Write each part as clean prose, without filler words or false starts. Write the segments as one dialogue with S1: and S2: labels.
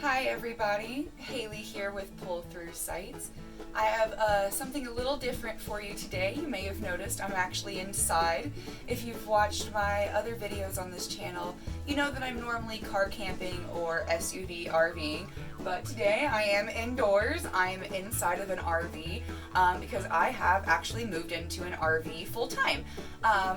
S1: Hi everybody, Hailey here with Pull Through Sites. I have something a little different for you today. You may have noticed I'm actually inside. If you've watched my other videos on this channel, you know that I'm normally car camping or SUV RVing, but today I am indoors. I'm inside of an RV because I have actually moved into an RV full time.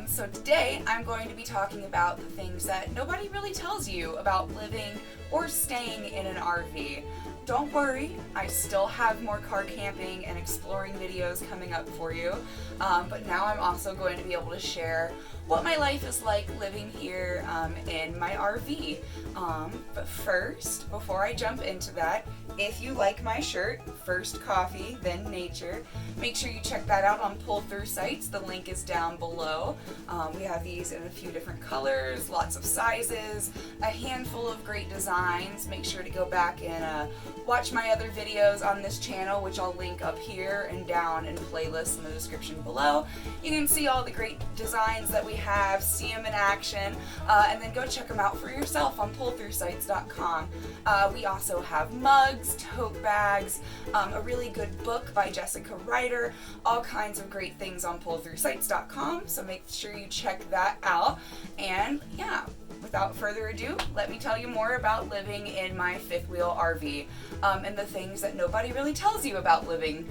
S1: So today I'm going to be talking about the things that nobody really tells you about living or staying in an RV. Don't worry, I still have more car camping and exploring videos coming up for you, but now I'm also going to be able to share what my life is like living here in my RV. But first, before I jump into that, if you like my shirt, First Coffee, Then Nature, make sure you check that out on Pull Through Sites. The link is down below. We have these in a few different colors, lots of sizes, a handful of great designs. Make sure to go back and watch my other videos on this channel, which I'll link up here and down in playlists in the description below. You can see all the great designs that we have, see them in action, and then go check them out for yourself on pullthroughsites.com. We also have mugs, tote bags, a really good book by Jessica Ryder, all kinds of great things on pullthroughsites.com, so make sure you check that out. And yeah, without further ado, let me tell you more about living in my fifth wheel RV and the things that nobody really tells you about living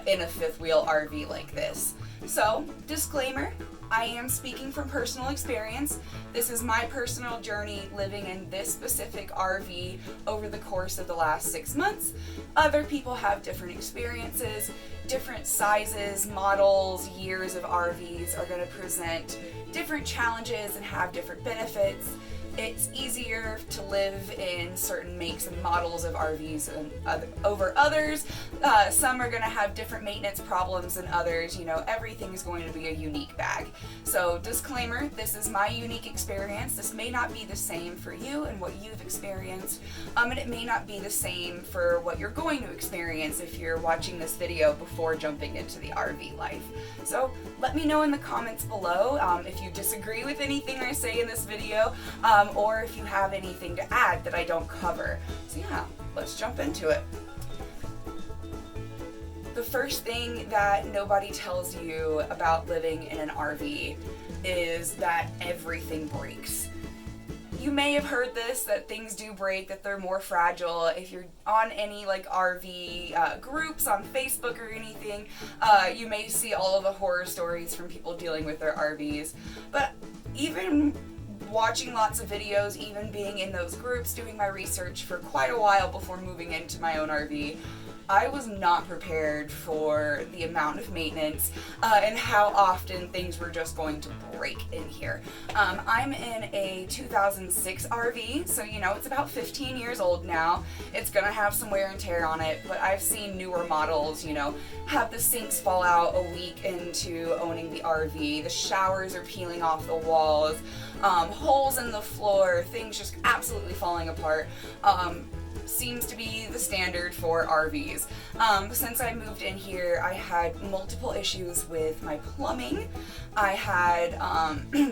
S1: in a fifth wheel RV like this. So, disclaimer, I am speaking from personal experience. This is my personal journey living in this specific RV over the course of the last 6 months. Other people have different experiences, different sizes, models, years of RVs are going to present different challenges and have different benefits. It's easier to live in certain makes and models of RVs over others. Some are going to have different maintenance problems than others. You know, everything is going to be a unique bag. So disclaimer, this is my unique experience. This may not be the same for you and what you've experienced, and it may not be the same for what you're going to experience if you're watching this video before jumping into the RV life. So let me know in the comments below if you disagree with anything I say in this video, or if you have anything to add that I don't cover. So yeah, let's jump into it. The first thing that nobody tells you about living in an RV is that everything breaks. You may have heard this, that things do break, that they're more fragile. If you're on any like RV groups on Facebook or anything, you may see all of the horror stories from people dealing with their RVs. But even watching lots of videos, even being in those groups, doing my research for quite a while before moving into my own RV, I was not prepared for the amount of maintenance and how often things were just going to break in here. I'm in a 2006 RV, so you know, it's about 15 years old now. It's gonna have some wear and tear on it, but I've seen newer models, you know, have the sinks fall out a week into owning the RV. The showers are peeling off the walls, holes in the floor, things just absolutely falling apart. Seems to be the standard for RVs. Since I moved in here, I had multiple issues with my plumbing. I had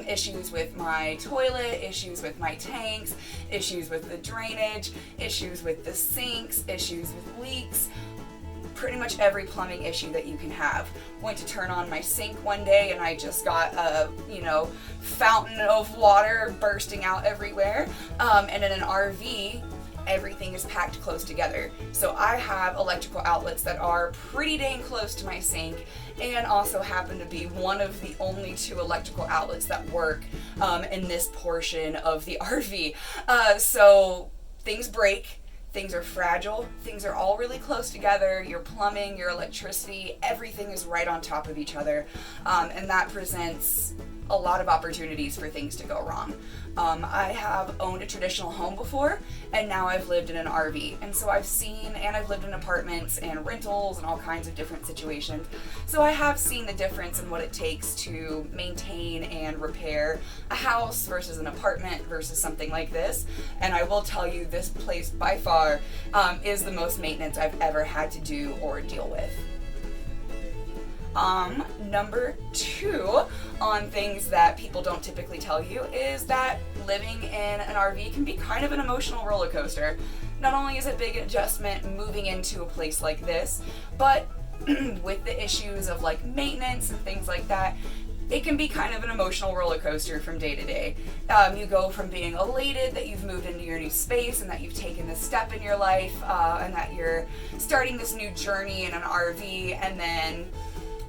S1: issues with my toilet, issues with my tanks, issues with the drainage, issues with the sinks, issues with leaks. Pretty much every plumbing issue that you can have. Went to turn on my sink one day and I just got a, fountain of water bursting out everywhere. And in an RV, everything is packed close together. So I have electrical outlets that are pretty dang close to my sink and also happen to be one of the only 2 electrical outlets that work in this portion of the RV. So things break. Things are fragile, things are all really close together, your plumbing, your electricity, everything is right on top of each other, and that presents a lot of opportunities for things to go wrong. I have owned a traditional home before, and now I've lived in an RV, and so I've seen, and I've lived in apartments and rentals and all kinds of different situations, so I have seen the difference in what it takes to maintain and repair a house versus an apartment versus something like this, and I will tell you, this place by far is the most maintenance I've ever had to do or deal with. Number 2 on things that people don't typically tell you is that living in an RV can be kind of an emotional roller coaster. Not only is it a big adjustment moving into a place like this, but with the issues of like maintenance and things like that, it can be kind of an emotional roller coaster from day to day. You go from being elated that you've moved into your new space and that you've taken this step in your life and that you're starting this new journey in an RV, and then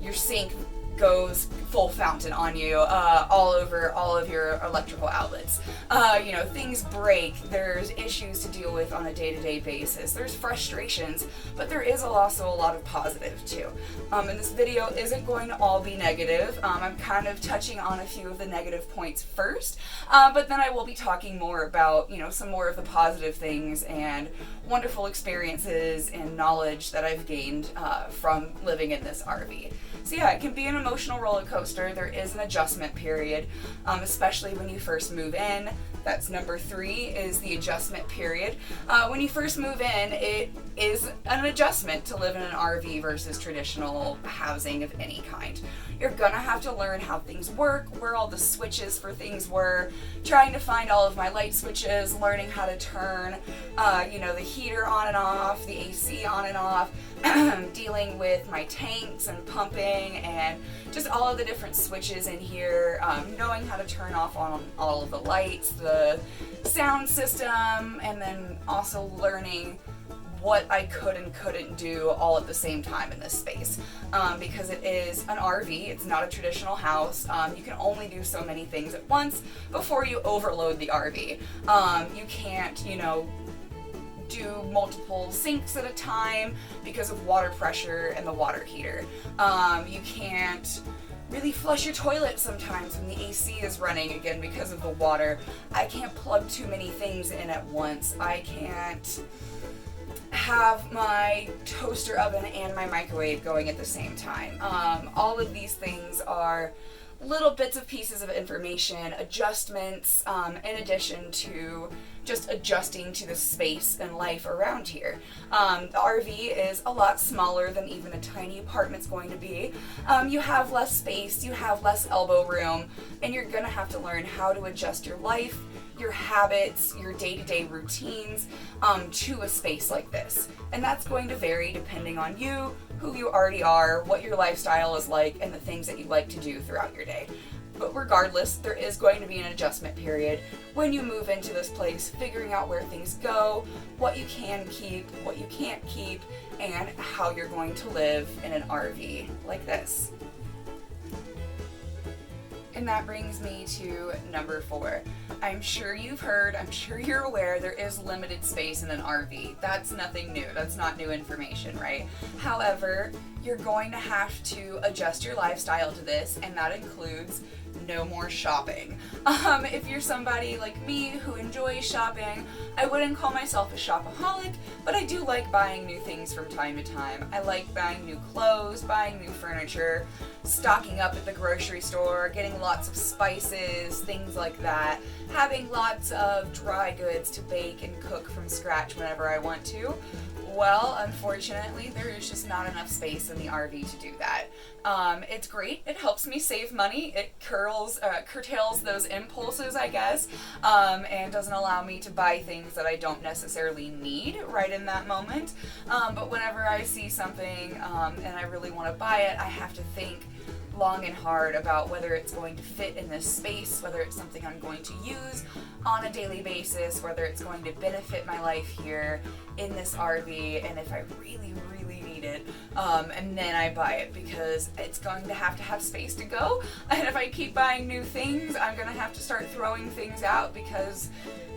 S1: your sink goes full fountain on you, all over all of your electrical outlets. Things break, there's issues to deal with on a day-to-day basis, there's frustrations, but there is also a lot of positive too. And this video isn't going to all be negative. I'm kind of touching on a few of the negative points first, but then I will be talking more about, some more of the positive things and wonderful experiences and knowledge that I've gained from living in this RV. So yeah, it can be an emotional roller coaster. There is an adjustment period, especially when you first move in. That's number 3, is the adjustment period. When you first move in, it is an adjustment to live in an RV versus traditional housing of any kind. You're gonna have to learn how things work, where all the switches for things were, trying to find all of my light switches, learning how to turn, the heater on and off, the AC on and off, dealing with my tanks and pumping and just all of the different switches in here, knowing how to turn off on all of the lights, the sound system, and then also learning what I could and couldn't do all at the same time in this space. Because it is an RV, it's not a traditional house. You can only do so many things at once before you overload the RV. You can't, do multiple sinks at a time because of water pressure and the water heater. You can't really flush your toilet sometimes when the AC is running again because of the water. I can't plug too many things in at once. I can't have my toaster oven and my microwave going at the same time. All of these things are little bits of pieces of information, adjustments, in addition to just adjusting to the space and life around here. The RV is a lot smaller than even a tiny apartment's going to be. You have less space, you have less elbow room, and you're gonna have to learn how to adjust your life, your habits, your day-to-day routines to a space like this. And that's going to vary depending on you, who you already are, what your lifestyle is like, and the things that you like to do throughout your day. But regardless, there is going to be an adjustment period when you move into this place, figuring out where things go, what you can keep, what you can't keep, and how you're going to live in an RV like this. And that brings me to number 4. I'm sure you've heard, I'm sure you're aware, there is limited space in an RV. That's nothing new. That's not new information, right? However, you're going to have to adjust your lifestyle to this, and that includes no more shopping. If you're somebody like me who enjoys shopping, I wouldn't call myself a shopaholic, but I do like buying new things from time to time. I like buying new clothes, buying new furniture, stocking up at the grocery store, getting lots of spices, things like that, having lots of dry goods to bake and cook from scratch whenever I want to. Well, unfortunately, there is just not enough space in the RV to do that. It's great. It helps me save money. It curtails those impulses, I guess, and doesn't allow me to buy things that I don't necessarily need right in that moment. But whenever I see something and I really want to buy it, I have to think long and hard about whether it's going to fit in this space, whether it's something I'm going to use on a daily basis, whether it's going to benefit my life here in this RV, and if I really, really need it, and then I buy it, because it's going to have space to go, and if I keep buying new things, I'm going to have to start throwing things out because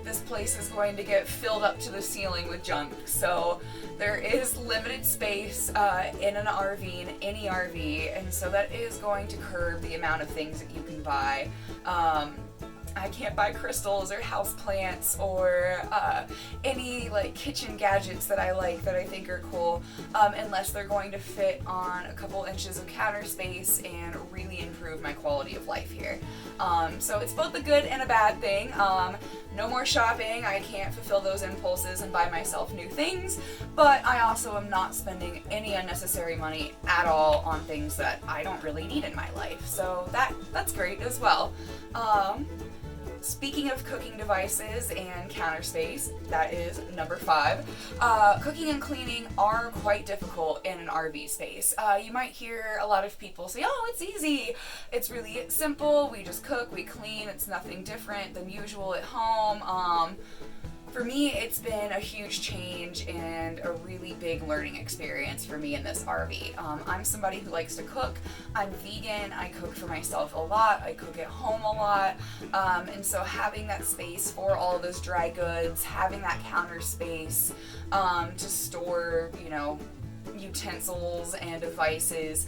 S1: this place is going to get filled up to the ceiling with junk. So there is limited space in an RV, in any RV, and so that is going to curb the amount of things that you can buy. I can't buy crystals or houseplants or any like kitchen gadgets that I like that I think are cool unless they're going to fit on a couple inches of counter space and really improve my quality of life here. So it's both a good and a bad thing. No more shopping. I can't fulfill those impulses and buy myself new things, but I also am not spending any unnecessary money at all on things that I don't really need in my life. So that's great as well. Speaking of cooking devices and counter space, that is number 5. Cooking and cleaning are quite difficult in an RV space. You might hear a lot of people say, oh, it's easy. It's really simple. We just cook, we clean. It's nothing different than usual at home. For me, it's been a huge change and a really big learning experience for me in this RV. I'm somebody who likes to cook. I'm vegan. I cook for myself a lot. I cook at home a lot. And so having that space for all those dry goods, having that counter space to store, utensils and devices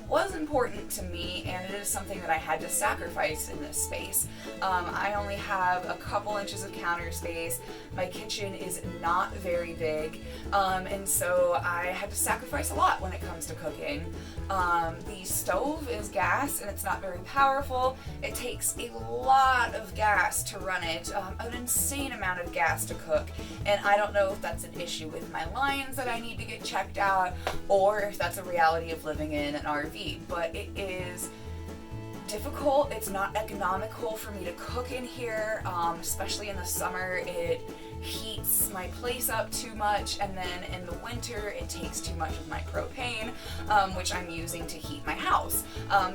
S1: was important to me, and it is something that I had to sacrifice in this space. I only have a couple inches of counter space. My kitchen is not very big, and so I had to sacrifice a lot when it comes to cooking. The stove is gas and it's not very powerful. It takes a lot of gas to run it, an insane amount of gas to cook, and I don't know if that's an issue with my lines that I need to get checked out or if that's a reality of living in an RV, but it is difficult. It's not economical for me to cook in here, especially in the summer. It heats my place up too much, and then in the winter it takes too much of my propane, which I'm using to heat my house.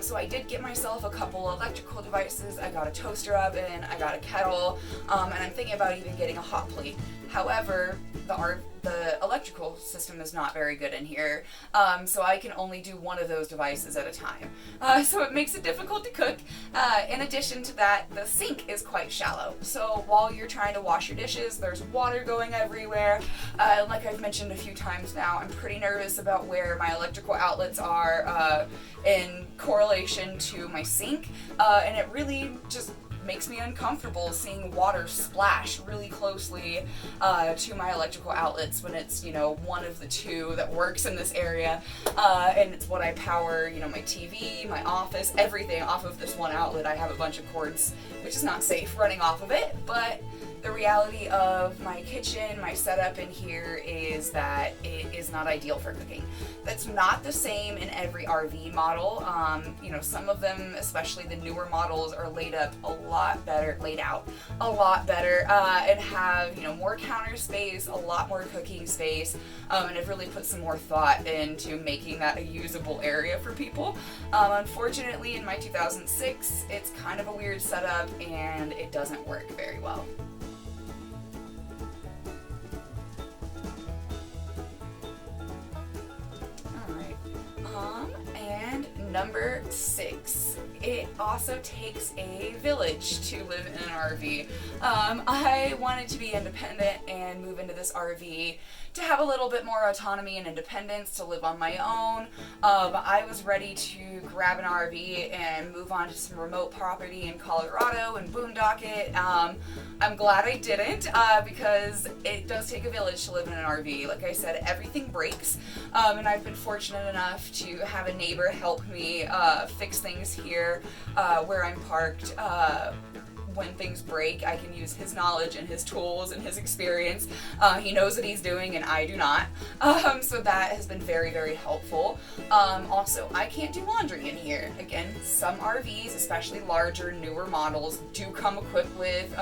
S1: So I did get myself a couple electrical devices. I got a toaster oven, I got a kettle, and I'm thinking about even getting a hot plate. However, the electrical system is not very good in here, so I can only do one of those devices at a time. So it makes it difficult to cook. In addition to that, the sink is quite shallow. So while you're trying to wash your dishes, there's water going everywhere. Like I've mentioned a few times now, I'm pretty nervous about where my electrical outlets are in correlation to my sink, and it really just makes me uncomfortable seeing water splash really closely to my electrical outlets when it's, one of the two that works in this area, and it's what I power, my TV, my office, everything off of this one outlet. I have a bunch of cords, which is not safe running off of it, but the reality of my kitchen, my setup in here is that it is not ideal for cooking. That's not the same in every RV model. Some of them, especially the newer models, are laid out a lot better, and have, more counter space, a lot more cooking space, and I've really put some more thought into making that a usable area for people. Unfortunately, in my 2006, it's kind of a weird setup and it doesn't work very well. And number 6, it also takes a village to live in an RV. I wanted to be independent and move into this RV to have a little bit more autonomy and independence, to live on my own. I was ready to grab an RV and move on to some remote property in Colorado and boondock it. I'm glad I didn't, because it does take a village to live in an RV. Like I said, everything breaks, and I've been fortunate enough to have a neighbor help me fix things here where I'm parked. When things break, I can use his knowledge and his tools and his experience. He knows what he's doing and I do not. So that has been very, very helpful. Also, I can't do laundry in here. Again, some RVs, especially larger, newer models, do come equipped with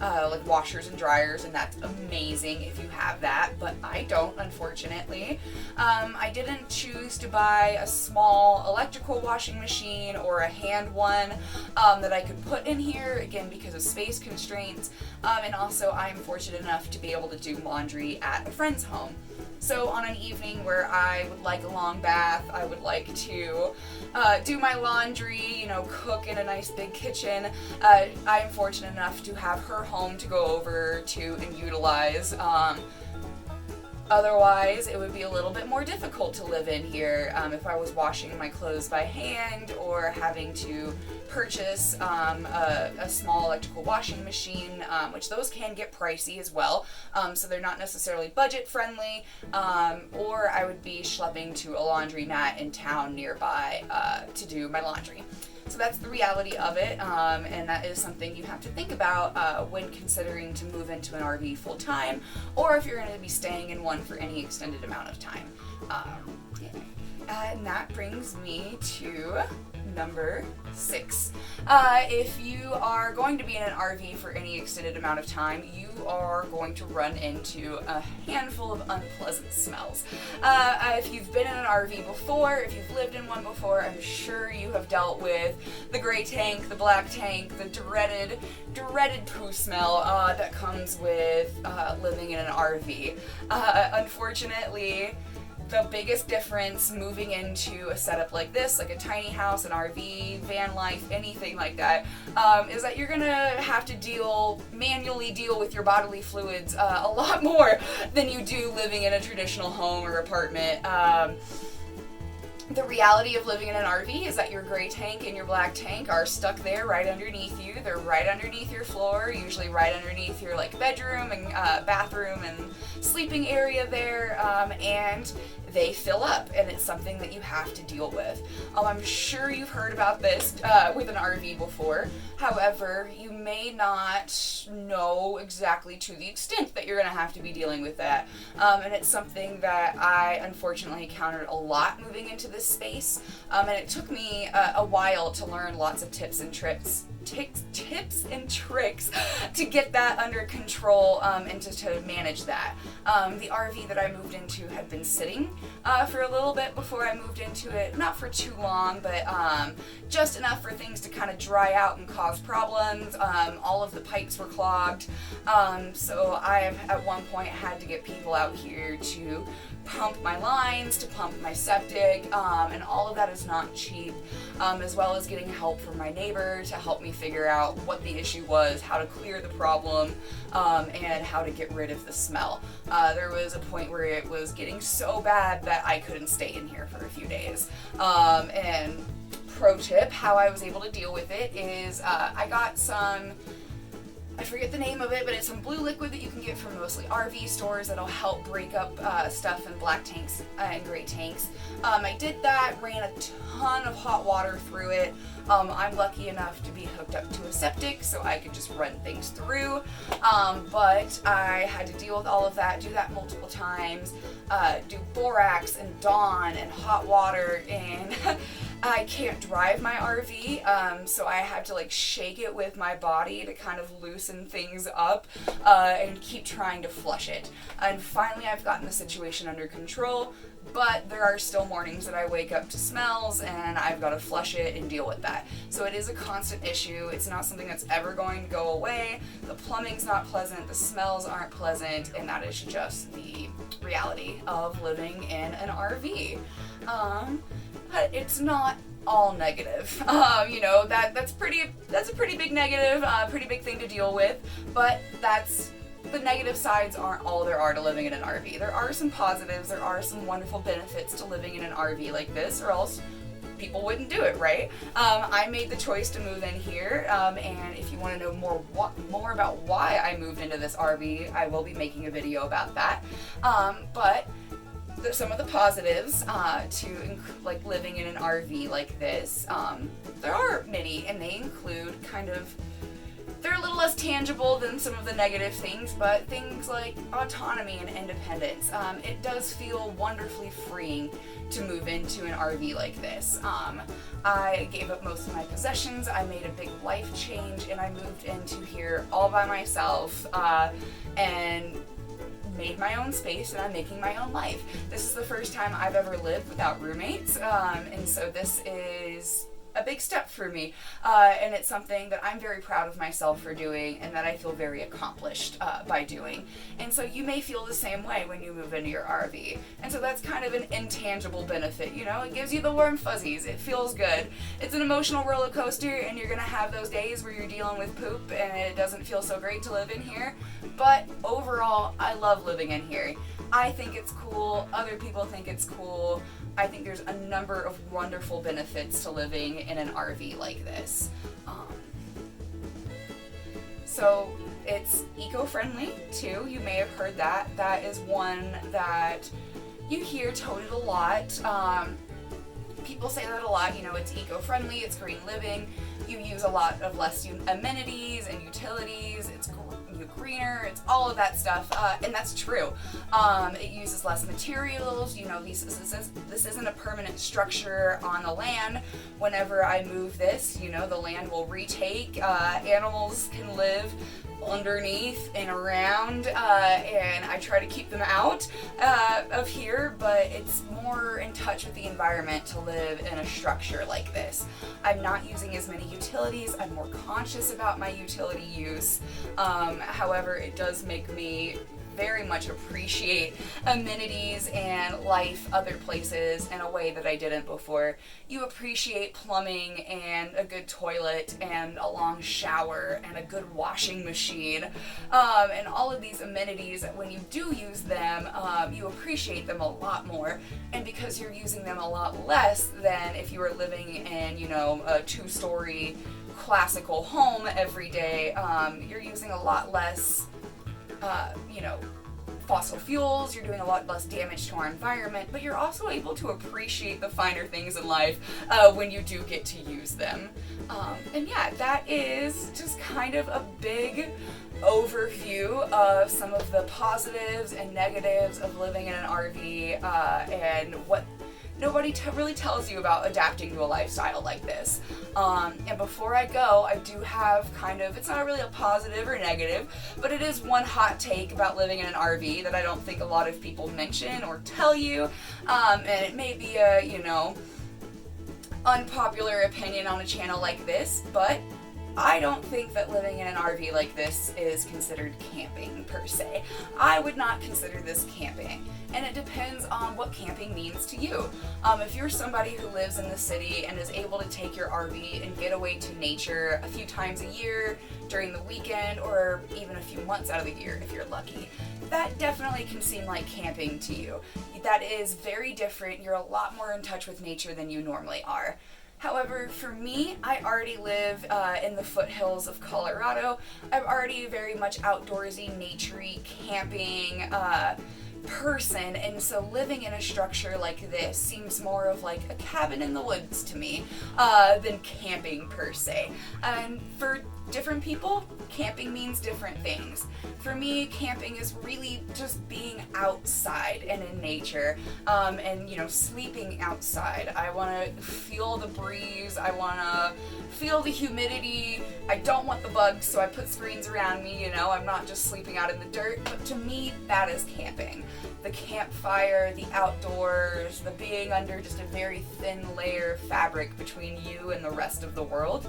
S1: like washers and dryers, and that's amazing if you have that, but I don't, unfortunately. I didn't choose to buy a small electrical washing machine or a hand one that I could put in here, again, because of space constraints, and also I'm fortunate enough to be able to do laundry at a friend's home. So on an evening where I would like a long bath, I would like to do my laundry, cook in a nice big kitchen, I am fortunate enough to have her home to go over to and utilize. Otherwise, it would be a little bit more difficult to live in here if I was washing my clothes by hand or having to purchase a small electrical washing machine, which those can get pricey as well, so they're not necessarily budget friendly, or I would be schlepping to a laundromat in town nearby to do my laundry. So that's the reality of it, and that is something you have to think about when considering to move into an RV full time, or if you're going to be staying in one for any extended amount of time. And that brings me to number 6. If you are going to be in an RV for any extended amount of time, you are going to run into a handful of unpleasant smells. If you've been in an RV before, if you've lived in one before, I'm sure you have dealt with the gray tank, the black tank, the dreaded poo smell that comes with living in an RV. Unfortunately, the biggest difference moving into a setup like this, like a tiny house, an RV, van life, anything like that, is that you're gonna have to manually deal with your bodily fluids a lot more than you do living in a traditional home or apartment. The reality of living in an RV is that your gray tank and your black tank are stuck there right underneath you. They're right underneath your floor, usually right underneath your bedroom and bathroom and sleeping area there, and they fill up, and it's something that you have to deal with. I'm sure you've heard about this with an RV before. However, you may not know exactly to the extent that you're going to have to be dealing with that. And it's something that I unfortunately encountered a lot moving into this space. And it took me a while to learn lots of tips and tricks to get that under control and to manage that. The RV that I moved into had been sitting for a little bit before I moved into it. Not for too long, but just enough for things to kind of dry out and cause problems. All of the pipes were clogged. So I at one point had to get people out here to pump my lines, to pump my septic, and all of that is not cheap, as well as getting help from my neighbor to help me figure out what the issue was, how to clear the problem, and how to get rid of the smell. There was a point where it was getting so bad that I couldn't stay in here for a few days. And pro tip, how I was able to deal with it is I got some, I forget the name of it, but it's some blue liquid that you can get from mostly RV stores that'll help break up stuff in black tanks and gray tanks. I did that, ran a ton of hot water through it. I'm lucky enough to be hooked up to a septic, so I could just run things through. But I had to deal with all of that, do that multiple times, do borax and Dawn and hot water, and I can't drive my RV, so I had to shake it with my body to kind of loosen things up and keep trying to flush it. And finally I've gotten the situation under control, but there are still mornings that I wake up to smells and I've got to flush it and deal with that. So it is a constant issue. It's not something that's ever going to go away. The plumbing's not pleasant, the smells aren't pleasant, and that is just the reality of living in an RV. But it's not all negative. That's a pretty big negative, pretty big thing to deal with, but the negative sides aren't all there are to living in an RV. There are some positives, there are some wonderful benefits to living in an RV like this, or else people wouldn't do it, right? I made the choice to move in here, and if you want to know more about why I moved into this RV, I will be making a video about that. But some of the positives to living in an RV like this, there are many, and they include they're a little less tangible than some of the negative things, but things like autonomy and independence. It does feel wonderfully freeing to move into an RV like this. I gave up most of my possessions, I made a big life change, and I moved into here all by myself, and made my own space, and I'm making my own life. This is the first time I've ever lived without roommates, and so this is a big step for me, and it's something that I'm very proud of myself for doing, and that I feel very accomplished by doing. And so you may feel the same way when you move into your RV, and so that's kind of an intangible benefit. It gives you the warm fuzzies, it feels good. It's an emotional roller coaster, and you're gonna have those days where you're dealing with poop and it doesn't feel so great to live in here, but overall I love living in here. I think it's cool, other people think it's cool. I think there's a number of wonderful benefits to living in an RV like this. So it's eco-friendly too, you may have heard that. That is one that you hear touted a lot. People say that a lot, you know, it's eco-friendly, it's green living, you use a lot of less amenities and utilities, it's greener, it's all of that stuff, and that's true. It uses less materials, you know, this isn't a permanent structure on the land. Whenever I move this, you know, the land will retake, animals can live underneath and around, and I try to keep them out of here, but it's more in touch with the environment to live in a structure like this. I'm not using as many utilities, I'm more conscious about my utility use. However, it does make me very much appreciate amenities and life other places in a way that I didn't before. You appreciate plumbing and a good toilet and a long shower and a good washing machine, and all of these amenities. When you do use them, you appreciate them a lot more, and because you're using them a lot less than if you were living in, you know, a 2-story classical home every day, you're using a lot less you know, fossil fuels, you're doing a lot less damage to our environment, but you're also able to appreciate the finer things in life when you do get to use them. And yeah, that is just kind of a big overview of some of the positives and negatives of living in an RV, and what nobody really tells you about adapting to a lifestyle like this. And before I go, I do have kind of, it's not really a positive or negative, but it is one hot take about living in an RV that I don't think a lot of people mention or tell you, and it may be a, you know, unpopular opinion on a channel like this, but I don't think that living in an RV like this is considered camping per se. I would not consider this camping, and it depends on what camping means to you. If you're somebody who lives in the city and is able to take your RV and get away to nature a few times a year during the weekend, or even a few months out of the year if you're lucky, that definitely can seem like camping to you. That is very different. You're a lot more in touch with nature than you normally are. However, for me, I already live in the foothills of Colorado. I'm already very much outdoorsy, naturey, camping person, and so living in a structure like this seems more of like a cabin in the woods to me than camping per se. And for different people, camping means different things. For me, camping is really just being outside and in nature, and, you know, sleeping outside. I want to feel the breeze, I want to feel the humidity, I don't want the bugs, so I put screens around me, you know, I'm not just sleeping out in the dirt, but to me, that is camping. The campfire, the outdoors, the being under just a very thin layer of fabric between you and the rest of the world.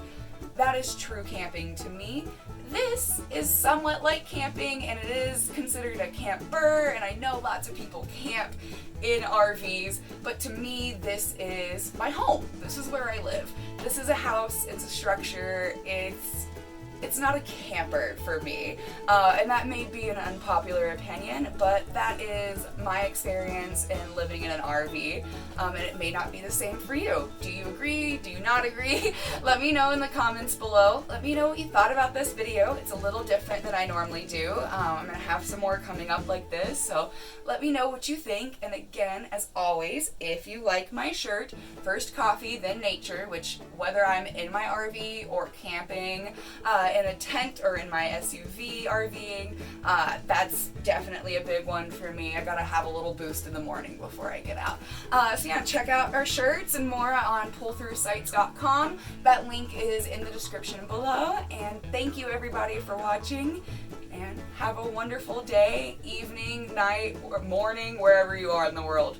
S1: That is true camping to me. This is somewhat like camping, and it is considered a camper, and I know lots of people camp in RVs, but to me, this is my home. This is where I live. This is a house, it's a structure, it's not a camper for me, and that may be an unpopular opinion, but that is my experience in living in an RV, and it may not be the same for you. Do you agree? Do you not agree? Let me know in the comments below. Let me know what you thought about this video. It's a little different than I normally do. I'm going to have some more coming up like this, so let me know what you think. And again, as always, if you like my shirt, First Coffee, Then Nature, which whether I'm in my RV or camping, in a tent or in my SUV RVing, that's definitely a big one for me. I gotta have a little boost in the morning before I get out. So yeah, check out our shirts and more on pullthroughsites.com. That link is in the description below, and thank you everybody for watching, and have a wonderful day, evening, night, or morning, wherever you are in the world.